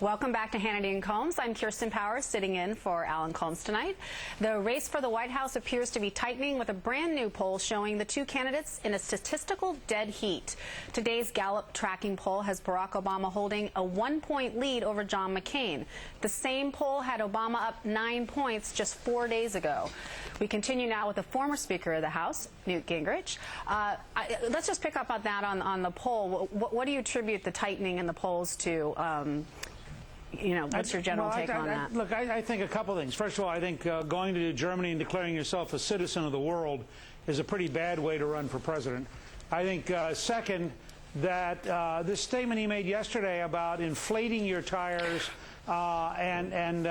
Welcome back to Hannity and Colmes. I'm Kirsten Powers, sitting in for Alan Colmes tonight. The race for the White House appears to be tightening, with a brand new poll showing the two candidates in a statistical dead heat. Today's Gallup tracking poll has Barack Obama holding a 1-point lead over John McCain. The same poll had Obama up 9 points just 4 days ago. We continue now with the former Speaker of the House, Newt Gingrich. Let's just pick up on that on the poll. What do you attribute the tightening in the polls to? What's your general take on that? Look, I think a couple things. First of all, I think going to Germany and declaring yourself a citizen of the world is a pretty bad way to run for president. I think, second, that this statement he made yesterday about inflating your tires and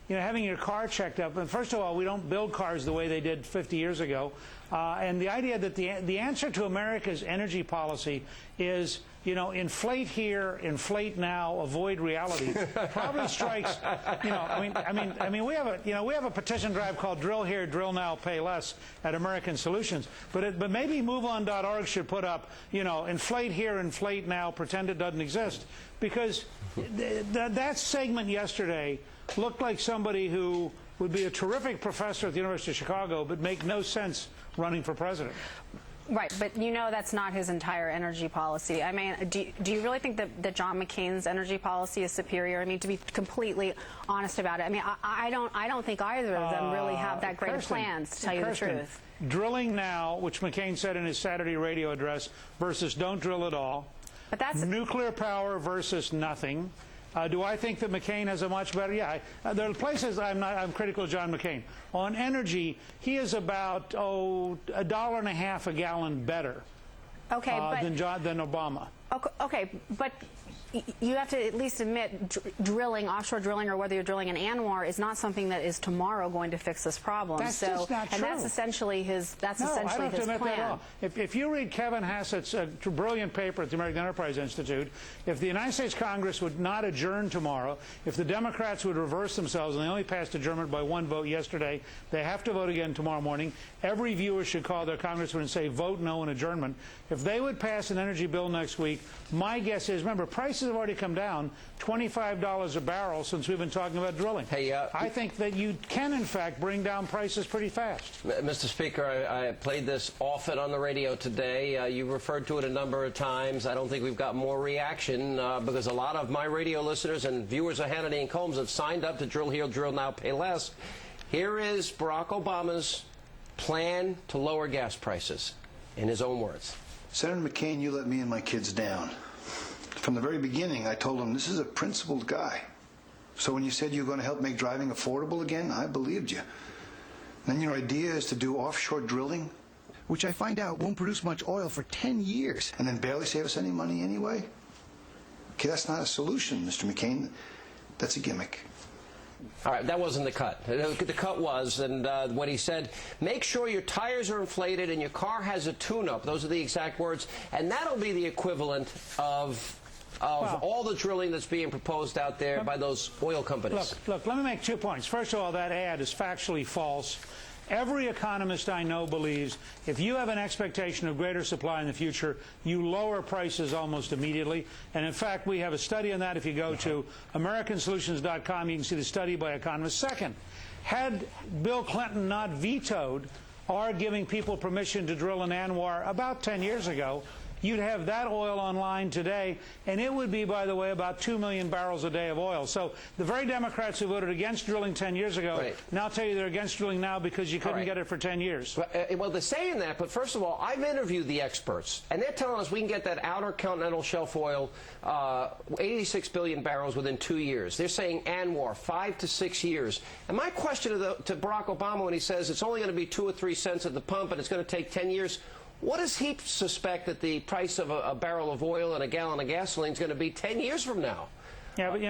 having your car checked up. And first of all, we don't build cars the way they did 50 years ago. And the idea that the answer to America's energy policy is, inflate here, inflate now, avoid reality, probably strikes. We have a petition drive called "Drill Here, Drill Now, Pay Less" at American Solutions. But maybe MoveOn.org should put up, inflate here, inflate now, pretend it doesn't exist, because that segment yesterday looked like somebody who would be a terrific professor at the University of Chicago, but make no sense running for president. Right, but that's not his entire energy policy. I mean, do you really think that John McCain's energy policy is superior? I mean, to be completely honest about it, I mean, I don't think either of them really have that great of plans, to tell you the truth. Drilling now, which McCain said in his Saturday radio address, versus don't drill at all. But that's nuclear power versus nothing. Do I think that McCain has a much better? Yeah, there are places I'm critical of John McCain. On energy, he is about $1.50 a gallon better than Obama. Okay, but you have to at least admit drilling, offshore drilling, or whether you're drilling in Anwar, is not something that is tomorrow going to fix this problem. That's just not true. And that's essentially his. That's no, essentially I don't his admit plan. That at all. If you read Kevin Hassett's brilliant paper at the American Enterprise Institute, if the United States Congress would not adjourn tomorrow, if the Democrats would reverse themselves, and they only passed adjournment by 1 vote yesterday, they have to vote again tomorrow morning. Every viewer should call their congressman and say, vote no in adjournment. If they would pass an energy bill next week, my guess is, remember, prices have already come down $25 a barrel since we've been talking about drilling. Hey, I think that you can, in fact, bring down prices pretty fast. Mr. Speaker, I played this often on the radio today. You referred to it a number of times. I don't think we've got more reaction because a lot of my radio listeners and viewers of Hannity and Colmes have signed up to Drill Here, Drill Now, Pay Less. Here is Barack Obama's plan to lower gas prices, in his own words. Senator McCain, you let me and my kids down. From the very beginning, I told him this is a principled guy. So when you said you were going to help make driving affordable again, I believed you. Then your idea is to do offshore drilling, which I find out won't produce much oil for 10 years, and then barely save us any money anyway? Okay, that's not a solution, Mr. McCain. That's a gimmick. All right, that wasn't the cut. The cut was, and when he said, make sure your tires are inflated and your car has a tune-up. Those are the exact words. And that'll be the equivalent of all the drilling that's being proposed out there by those oil companies. Look, let me make 2 points. First of all, that ad is factually false. Every economist I know believes if you have an expectation of greater supply in the future, you lower prices almost immediately. And in fact, we have a study on that. If you go to AmericanSolutions.com, you can see the study by economists. Second, had Bill Clinton not vetoed our giving people permission to drill in Anwar about 10 years ago, you'd have that oil online today, and it would be, by the way, about 2 million barrels a day of oil. So the very Democrats who voted against drilling 10 years ago now tell you they're against drilling now because you couldn't get it for 10 years. Well, they're saying that, but first of all, I've interviewed the experts, and they're telling us we can get that outer continental shelf oil, 86 billion barrels within 2 years. They're saying Anwar, 5 to 6 years. And my question to Barack Obama when he says it's only going to be 2 or 3 cents at the pump and it's going to take 10 years, what does he suspect that the price of a barrel of oil and a gallon of gasoline is going to be 10 years from now? Yeah, but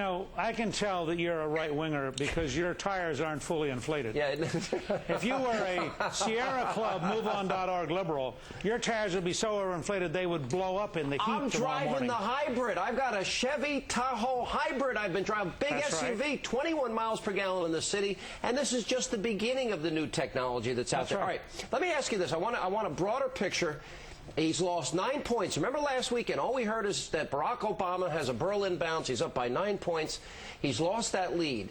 I can tell that you're a right-winger because your tires aren't fully inflated. Yeah. If you were a Sierra Club, MoveOn.org liberal, your tires would be so overinflated they would blow up in the heat I'm tomorrow driving morning. the hybrid. I've got a Chevy Tahoe hybrid. I've been driving big SUV, 21 miles per gallon in the city, and this is just the beginning of the new technology that's out there. Right. All right, let me ask you this. I want a broader picture. He's lost 9 points. Remember last weekend, all we heard is that Barack Obama has a Berlin bounce. He's up by 9 points. He's lost that lead.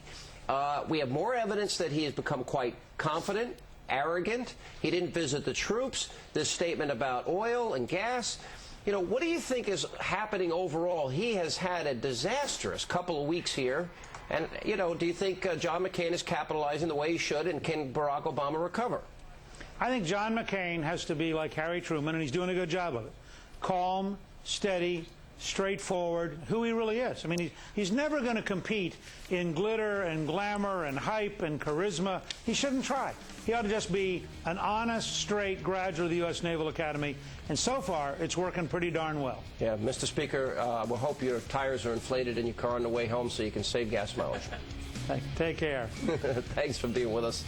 We have more evidence that he has become quite confident, arrogant. He didn't visit the troops. This statement about oil and gas. You know, what do you think is happening overall? He has had a disastrous couple of weeks here. And, you know, do you think John McCain is capitalizing the way he should, and can Barack Obama recover? I think John McCain has to be like Harry Truman, and he's doing a good job of it. Calm, steady, straightforward, who he really is. I mean, he's never going to compete in glitter and glamour and hype and charisma. He shouldn't try. He ought to just be an honest, straight graduate of the U.S. Naval Academy, and so far, it's working pretty darn well. Yeah, Mr. Speaker, we'll hope your tires are inflated in your car on the way home so you can save gas mileage. Take care. Thanks for being with us.